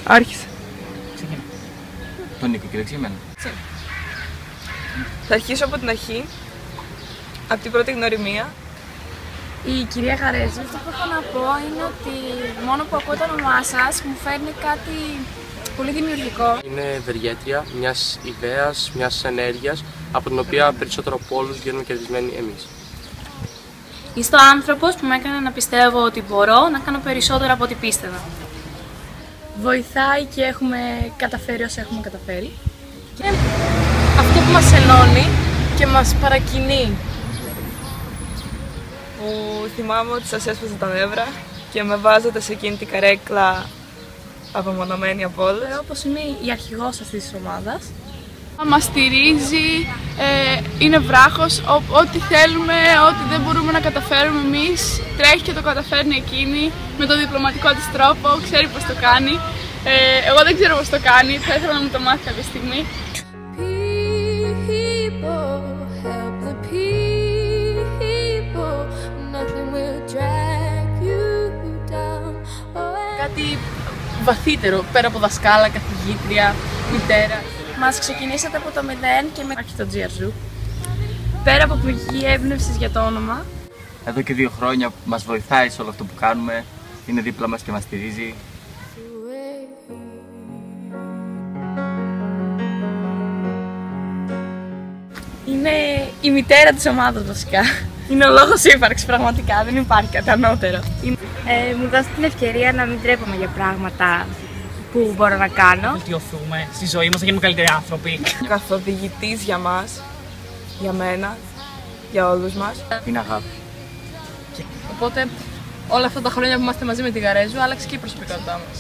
Άρχισε. Ξεκινά. Τον Νίκο και δεξί εμένα. Θα αρχίσω από την αρχή, από την πρώτη γνωριμία. Η κυρία Γαρέζου, αυτό που έχω να πω είναι ότι μόνο που ακούω το όνομά σας μου φέρνει κάτι πολύ δημιουργικό. Είναι ευεργέτρια μιας ιδέας, μιας ενέργειας, από την οποία περισσότερο από όλους βγαίνουμε κερδισμένοι εμείς. Είστε ο άνθρωπος που με έκανε να πιστεύω ότι μπορώ να κάνω περισσότερο από ό,τι πίστευα. Βοηθάει και έχουμε καταφέρει όσα έχουμε καταφέρει. Και αυτό που μας ενώνει και μας παρακινεί. Που θυμάμαι ότι σας έσπαζε τα νεύρα και με βάζατε σε εκείνη την καρέκλα απομονωμένη από όλους. Όπως είναι η αρχηγός αυτής της ομάδας. Μας στηρίζει, είναι βράχος, ό,τι θέλουμε, ό,τι δεν μπορούμε να καταφέρουμε εμείς, τρέχει και το καταφέρνει εκείνη με το διπλωματικό της τρόπο, ξέρει πώς το κάνει. Εγώ δεν ξέρω πώς το κάνει, θα ήθελα να μου το μάθει κάποια στιγμή. Κάτι βαθύτερο, πέρα από δασκάλα, καθηγήτρια, μητέρα. Μας ξεκινήσατε από το 0 και με το GRZoo. Πέρα από πηγή έμπνευσης για το όνομα. Εδώ και 2 χρόνια μας βοηθάει σε όλο αυτό που κάνουμε. Είναι δίπλα μας και μας στηρίζει. Είναι η μητέρα της ομάδας βασικά. Είναι ο λόγος ύπαρξης πραγματικά, δεν υπάρχει κάτι ανώτερο. Μου δώσει την ευκαιρία να μην τρέπομαι για πράγματα που μπορώ να κάνω. Να βελτιωθούμε στη ζωή μας, να γίνουμε καλύτεροι άνθρωποι. Καθοδηγητής για μας, για μένα, για όλους μας. Είναι αγάπη. Οπότε όλα αυτά τα χρόνια που είμαστε μαζί με τη Γαρέζου άλλαξε και η προσωπικότητά μας.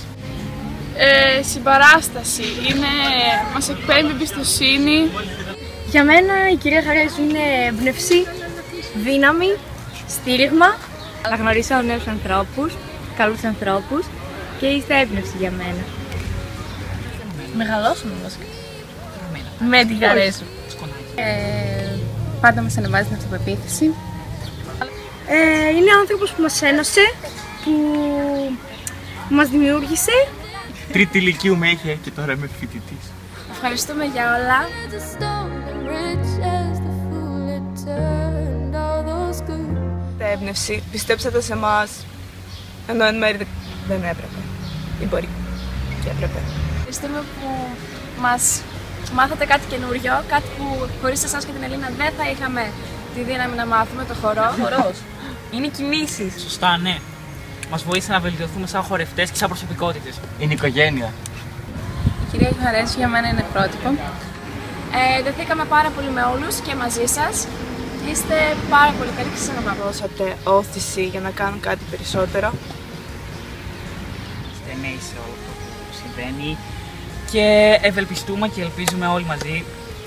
Συμπαράσταση, μας εκπέμπει εμπιστοσύνη. Για μένα η κυρία Γαρέζου είναι έμπνευση, δύναμη, στήριγμα. Να γνωρίσω νέους ανθρώπους, καλούς ανθρώπους και είστε έμπνευση για μένα. Μεγαλώσουμε βασικά. Με τη Γαρέζου. Πάντα μας ανεβάζει την αυτοπεποίθηση. Είναι άνθρωπος που μας ένωσε, που μας δημιούργησε. Τρίτη ηλικίου με είχε και τώρα είμαι φοιτητής. Ευχαριστούμε για όλα. Έμπνευση, πιστέψατε σε εμάς, ενώ εν μέρει δεν έπρεπε. Ή μπορεί και έπρεπε. Ευχαριστούμε που μας μάθατε κάτι καινούριο, κάτι που χωρίς εσάς και την Ελίνα δεν θα είχαμε τη δύναμη να μάθουμε, το χορό. Χορός. Είναι κινήσεις. Σωστά, ναι. Μας βοήθησε να βελτιωθούμε σαν χορευτές και σαν προσωπικότητες. Είναι οικογένεια. Η κυρία Γαρέζου για μένα είναι πρότυπο. Δεθήκαμε πάρα πολύ με όλους και μαζί σας. Είστε πάρα πολύ καλοί και σας αγαπάμε. Δώσατε όθηση για να κάνουν κάτι περισσότερο. Είστε νέοι σε όλο αυτό που συμβαίνει και ευελπιστούμε και ελπίζουμε όλοι μαζί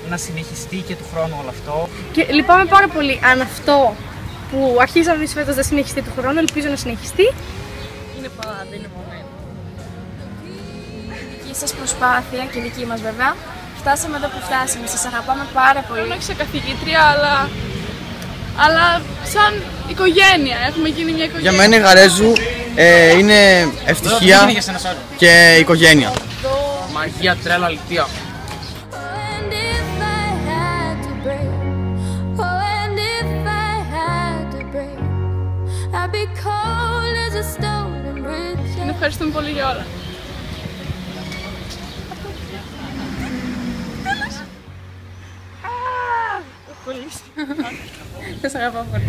να συνεχιστεί και του χρόνου όλο αυτό. Και λυπάμαι πάρα πολύ αν αυτό που αρχίσαμε εμείς φέτος δεν συνεχιστεί του χρόνου, ελπίζω να συνεχιστεί. Είναι πάντα, είναι moment. Η δική σας προσπάθεια και η δική μας βέβαια, φτάσαμε εδώ που φτάσαμε. Σας αγαπάμε πάρα πολύ. Όχι σαν καθηγήτρια, αλλά σαν οικογένεια. Έχουμε γίνει μια οικογένεια. Για μένα η Γαρέζου είναι ευτυχία και οικογένεια. Μαγεία, τρέλα, αλήθεια. Την ευχαριστούμε πολύ για όλα. Σας αγαπάω πολύ.